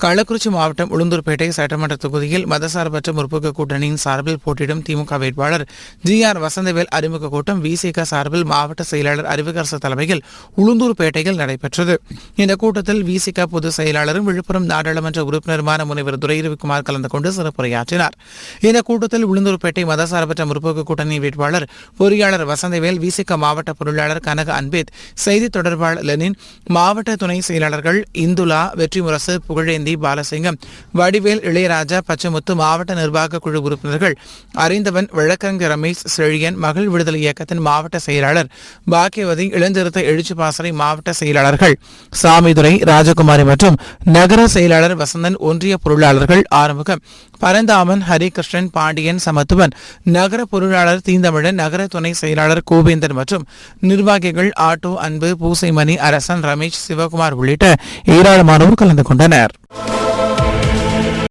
கள்ளக்குறிச்சி மாவட்டம் உளுந்தூர்பேட்டை சட்டமன்ற தொகுதியில் மதசார்பற்ற முற்போக்கு கூட்டணியின் சார்பில் போட்டியிடும் திமுக வேட்பாளர் ஜி.ஆர். வசந்தவேல் அறிமுக கூட்டம் விசிக சார்பில் மாவட்ட செயலாளர் அறிவுக்கரசு தலைமையில் உளுந்தூர்பேட்டையில் நடைபெற்றது. இந்த கூட்டத்தில் விசிக பொதுச் செயலாளரும் விழுப்புரம் நாடாளுமன்ற உறுப்பினருமான முனைவர் துரை ரவிக்குமார் கலந்து கொண்டு சிறப்புரையாற்றினார். இந்த கூட்டத்தில் உளுந்தூர்பேட்டை மதசார்பற்ற முற்போக்கு கூட்டணி வேட்பாளர் பொறியாளர் வசந்தவேல், விசிக மாவட்ட பொருளாளர் கனக அன்பேத், செய்தி தொடர்பாளர் லெனின், மாவட்ட துணை செயலாளர்கள் இந்துலா, வெற்றிமுரசு, புகழேந்தி, பாலசிங்கம், வடிவேல், இளையராஜா, பச்சமுத்து, மாவட்ட நிர்வாக குழு உறுப்பினர்கள் அறிந்தவன், வழக்கறிஞர் ரமேஷ், செழியன், மகள் விடுதலை இயக்கத்தின் மாவட்ட செயலாளர் பாக்கியவதி, இளஞ்சிறுத்தை எழுச்சி பாசறை மாவட்ட செயலாளர்கள் சாமிதுரை, ராஜகுமாரி மற்றும் நகர செயலாளர் வசந்தன், ஒன்றிய பொருளாளர்கள் ஆறுமுகம், பரந்தாமன், ஹரிகிருஷ்ணன், பாண்டியன், சமத்துவன், நகர பொருளாளர் தீந்தமிழன், நகர துணை செயலாளர் கோவேந்தன் மற்றும் நிர்வாகிகள் ஆட்டோ, அன்பு, பூசைமணி, அரசன், ரமேஷ், சிவகுமார் உள்ளிட்ட ஏராளமானோர் கலந்து கொண்டனர்.